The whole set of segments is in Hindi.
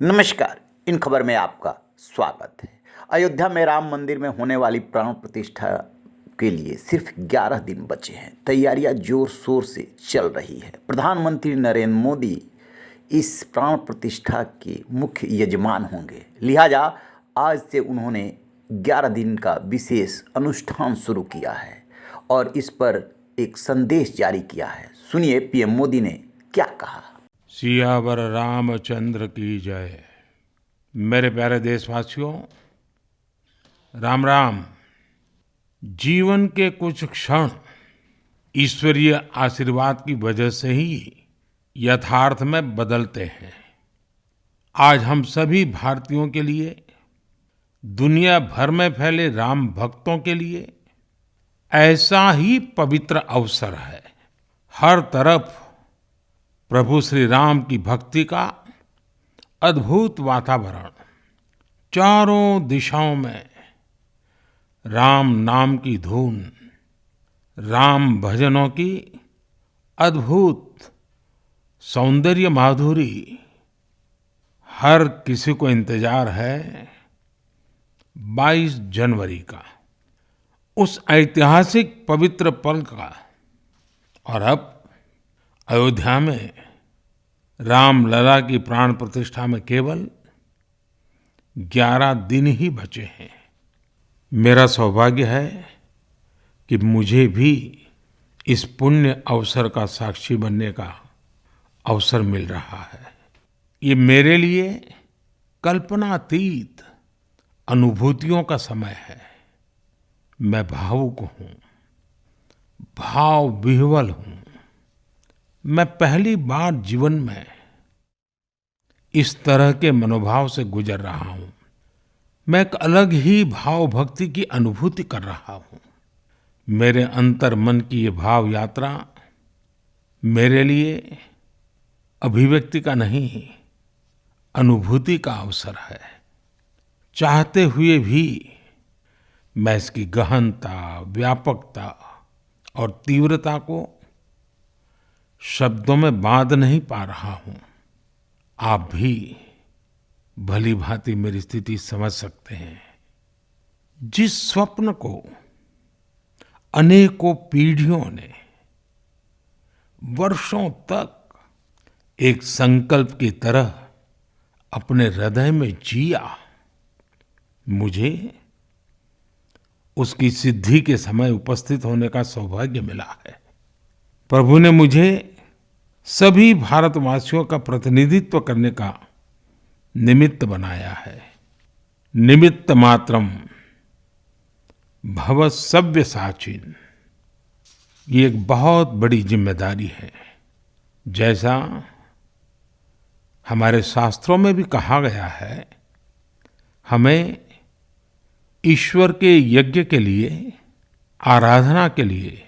नमस्कार। इन खबर में आपका स्वागत है। अयोध्या में राम मंदिर में होने वाली प्राण प्रतिष्ठा के लिए सिर्फ 11 दिन बचे हैं। तैयारियां जोर शोर से चल रही है। प्रधानमंत्री नरेंद्र मोदी इस प्राण प्रतिष्ठा के मुख्य यजमान होंगे, लिहाजा आज से उन्होंने 11 दिन का विशेष अनुष्ठान शुरू किया है और इस पर एक संदेश जारी किया है। सुनिए पीएम मोदी ने क्या कहा। सियावर रामचंद्र की जय। मेरे प्यारे देशवासियों, राम राम। जीवन के कुछ क्षण ईश्वरीय आशीर्वाद की वजह से ही यथार्थ में बदलते हैं। आज हम सभी भारतीयों के लिए, दुनिया भर में फैले राम भक्तों के लिए ऐसा ही पवित्र अवसर है। हर तरफ प्रभु श्री राम की भक्ति का अद्भुत वातावरण, चारों दिशाओं में राम नाम की धुन, राम भजनों की अद्भुत सौंदर्य माधुरी। हर किसी को इंतजार है 22 जनवरी का, उस ऐतिहासिक पवित्र पल का। और अब अयोध्या में रामलला की प्राण प्रतिष्ठा में केवल 11 दिन ही बचे हैं। मेरा सौभाग्य है कि मुझे भी इस पुण्य अवसर का साक्षी बनने का अवसर मिल रहा है। ये मेरे लिए कल्पनातीत अनुभूतियों का समय है। मैं भावुक हूँ, भाव विह्वल हूँ। मैं पहली बार जीवन में इस तरह के मनोभाव से गुजर रहा हूँ। मैं एक अलग ही भाव भक्ति की अनुभूति कर रहा हूँ। मेरे अंतर मन की ये भाव यात्रा मेरे लिए अभिव्यक्ति का नहीं, अनुभूति का अवसर है। चाहते हुए भी मैं इसकी गहनता, व्यापकता और तीव्रता को शब्दों में बांध नहीं पा रहा हूं। आप भी भली भांति मेरी स्थिति समझ सकते हैं। जिस स्वप्न को अनेकों पीढ़ियों ने वर्षों तक एक संकल्प की तरह अपने हृदय में जिया, मुझे उसकी सिद्धि के समय उपस्थित होने का सौभाग्य मिला है। प्रभु ने मुझे सभी भारतवासियों का प्रतिनिधित्व करने का निमित्त बनाया है। निमित्त मात्रम भव सव्यसाचिन। ये एक बहुत बड़ी जिम्मेदारी है। जैसा हमारे शास्त्रों में भी कहा गया है, हमें ईश्वर के यज्ञ के लिए, आराधना के लिए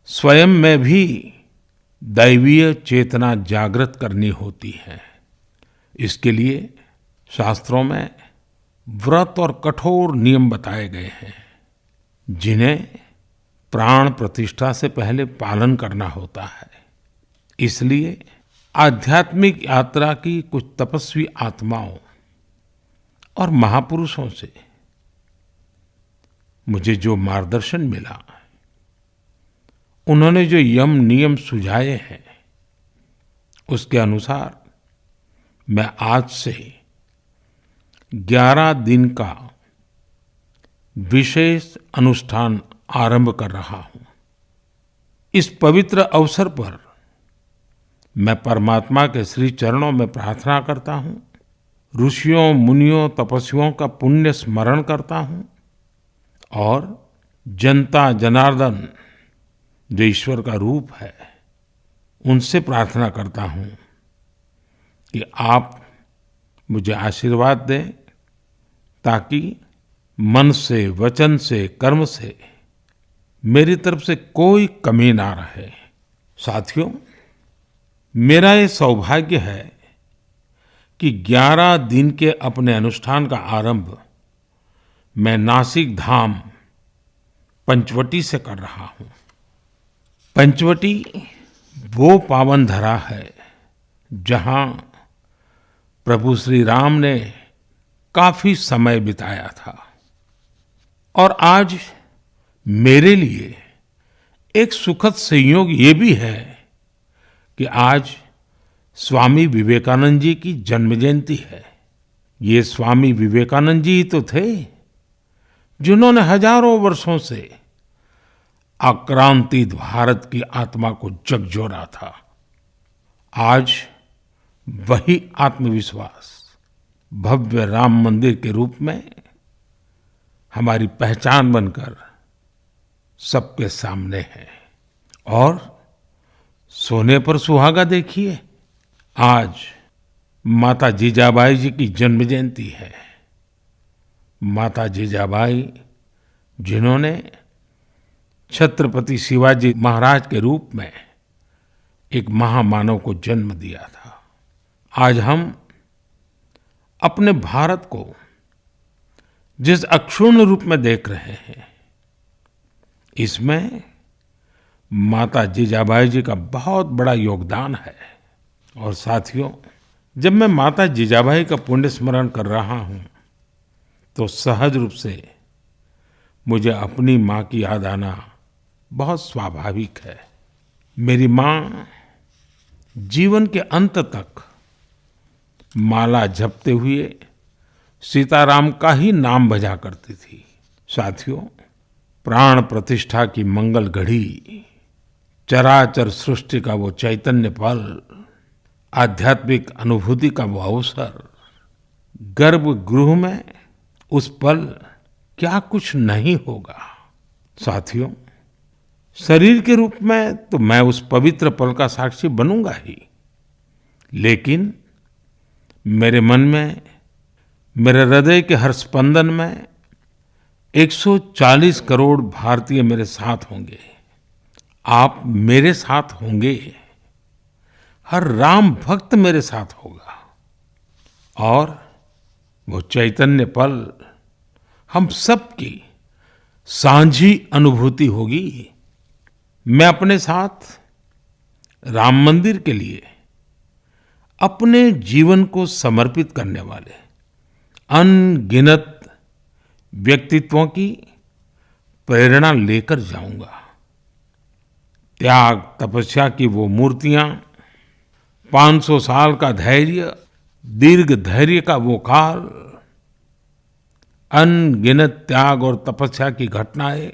स्वयं में भी दैवीय चेतना जागृत करनी होती है। इसके लिए शास्त्रों में व्रत और कठोर नियम बताए गए हैं, जिन्हें प्राण प्रतिष्ठा से पहले पालन करना होता है। इसलिए आध्यात्मिक यात्रा की कुछ तपस्वी आत्माओं और महापुरुषों से मुझे जो मार्गदर्शन मिला, उन्होंने जो यम नियम सुझाए हैं, उसके अनुसार मैं आज से 11 दिन का विशेष अनुष्ठान आरंभ कर रहा हूं। इस पवित्र अवसर पर मैं परमात्मा के श्री चरणों में प्रार्थना करता हूं, ऋषियों, मुनियों, तपस्वियों का पुण्य स्मरण करता हूं और जनता जनार्दन, जो ईश्वर का रूप है, उनसे प्रार्थना करता हूं कि आप मुझे आशीर्वाद दें, ताकि मन से, वचन से, कर्म से मेरी तरफ से कोई कमी ना रहे। साथियों, मेरा ये सौभाग्य है कि 11 दिन के अपने अनुष्ठान का आरंभ मैं नासिक धाम पंचवटी से कर रहा हूं। पंचवटी वो पावन धरा है जहां प्रभु श्री राम ने काफी समय बिताया था। और आज मेरे लिए एक सुखद संयोग ये भी है कि आज स्वामी विवेकानंद जी की जन्म जयंती है। ये स्वामी विवेकानंद जी ही तो थे जिन्होंने हजारों वर्षों से आक्रांतित भारत की आत्मा को झकझोरा था। आज वही आत्मविश्वास भव्य राम मंदिर के रूप में हमारी पहचान बनकर सबके सामने है। और सोने पर सुहागा देखिए, आज माता जीजाबाई जी की जन्म जयंती है। माता जीजाबाई जिन्होंने छत्रपति शिवाजी महाराज के रूप में एक महामानव को जन्म दिया था। आज हम अपने भारत को जिस अक्षुण्ण रूप में देख रहे हैं, इसमें माता जीजाबाई जी का बहुत बड़ा योगदान है। और साथियों, जब मैं माता जीजाबाई का पुण्य स्मरण कर रहा हूं तो सहज रूप से मुझे अपनी माँ की याद आना बहुत स्वाभाविक है। मेरी माँ जीवन के अंत तक माला जपते हुए सीताराम का ही नाम भजा करती थी। साथियों, प्राण प्रतिष्ठा की मंगल घड़ी, चराचर सृष्टि का वो चैतन्य पल, आध्यात्मिक अनुभूति का वो अवसर, गर्भगृह में उस पल क्या कुछ नहीं होगा। साथियों, शरीर के रूप में तो मैं उस पवित्र पल का साक्षी बनूंगा ही, लेकिन मेरे मन में, मेरे हृदय के हर स्पंदन में 140 करोड़ भारतीय मेरे साथ होंगे। आप मेरे साथ होंगे, हर राम भक्त मेरे साथ होगा। और वो चैतन्य पल हम सबकी सांझी अनुभूति होगी। मैं अपने साथ राम मंदिर के लिए अपने जीवन को समर्पित करने वाले अनगिनत व्यक्तित्वों की प्रेरणा लेकर जाऊंगा। त्याग तपस्या की वो मूर्तियां, 500 साल का धैर्य, दीर्घ धैर्य का वो काल, अनगिनत त्याग और तपस्या की घटनाएं,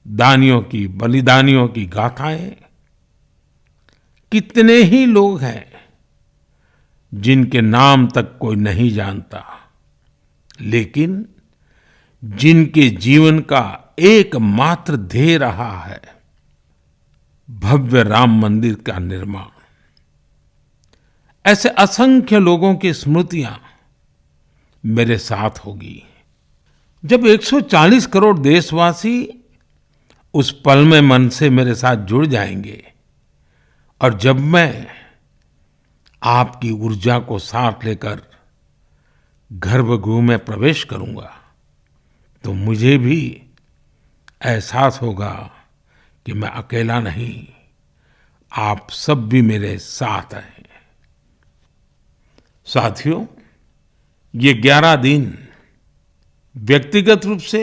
दानियों की, बलिदानियों की गाथाएं, कितने ही लोग हैं जिनके नाम तक कोई नहीं जानता, लेकिन जिनके जीवन का एकमात्र ध्येय रहा है भव्य राम मंदिर का निर्माण। ऐसे असंख्य लोगों की स्मृतियां मेरे साथ होगी। जब 140 करोड़ देशवासी उस पल में मन से मेरे साथ जुड़ जाएंगे और जब मैं आपकी ऊर्जा को साथ लेकर गर्भगृह में प्रवेश करूंगा तो मुझे भी एहसास होगा कि मैं अकेला नहीं, आप सब भी मेरे साथ हैं। साथियों, ये 11 दिन व्यक्तिगत रूप से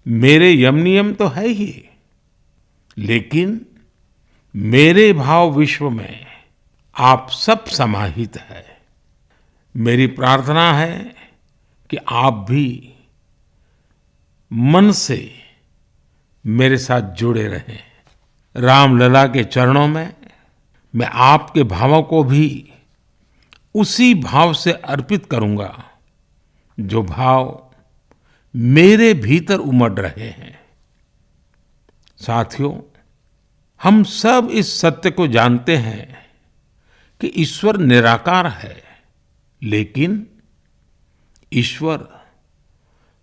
मेरे यम नियम तो है ही, लेकिन मेरे भाव विश्व में आप सब समाहित है। मेरी प्रार्थना है कि आप भी मन से मेरे साथ जुड़े रहें। रामलला के चरणों में मैं आपके भावों को भी उसी भाव से अर्पित करूंगा जो भाव मेरे भीतर उमड़ रहे हैं। साथियों, हम सब इस सत्य को जानते हैं कि ईश्वर निराकार है, लेकिन ईश्वर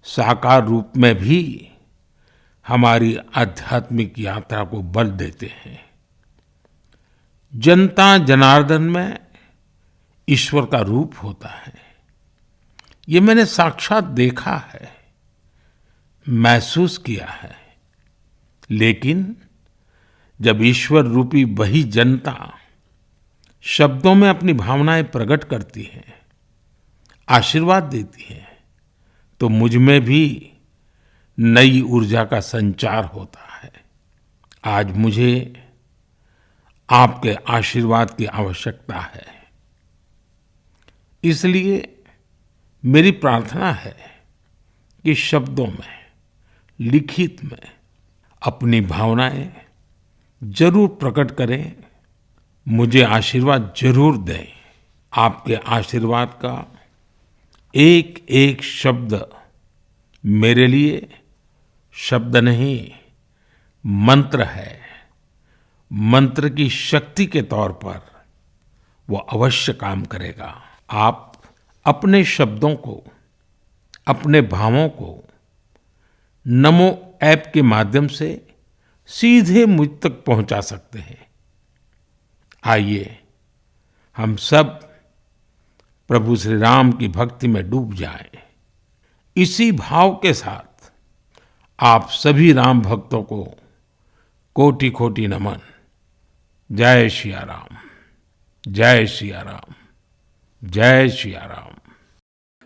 साकार रूप में भी हमारी आध्यात्मिक यात्रा को बल देते हैं। जनता जनार्दन में ईश्वर का रूप होता है, ये मैंने साक्षात देखा है, महसूस किया है। लेकिन जब ईश्वर रूपी वही जनता शब्दों में अपनी भावनाएं प्रकट करती हैं, आशीर्वाद देती हैं, तो मुझ में भी नई ऊर्जा का संचार होता है। आज मुझे आपके आशीर्वाद की आवश्यकता है। इसलिए मेरी प्रार्थना है कि शब्दों में, लिखित में अपनी भावनाएं जरूर प्रकट करें, मुझे आशीर्वाद जरूर दें। आपके आशीर्वाद का एक एक शब्द मेरे लिए शब्द नहीं, मंत्र है। मंत्र की शक्ति के तौर पर वो अवश्य काम करेगा। आप अपने शब्दों को, अपने भावों को नमो ऐप के माध्यम से सीधे मुझ तक पहुंचा सकते हैं। आइए हम सब प्रभु श्री राम की भक्ति में डूब जाएं। इसी भाव के साथ आप सभी राम भक्तों को कोटि कोटि नमन। जय सिया राम, जय सिया राम, जय सिया राम।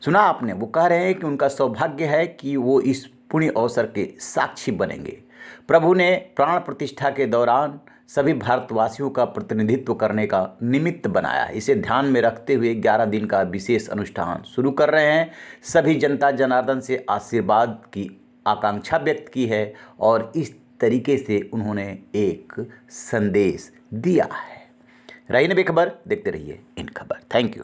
सुना आपने, वो कह रहे हैं कि उनका सौभाग्य है कि वो इस पुण्य अवसर के साक्षी बनेंगे। प्रभु ने प्राण प्रतिष्ठा के दौरान सभी भारतवासियों का प्रतिनिधित्व करने का निमित्त बनाया। इसे ध्यान में रखते हुए 11 दिन का विशेष अनुष्ठान शुरू कर रहे हैं। सभी जनता जनार्दन से आशीर्वाद की आकांक्षा व्यक्त की है और इस तरीके से उन्होंने एक संदेश दिया है। रही बेखबर, देखते रहिए इन खबर। Thank you.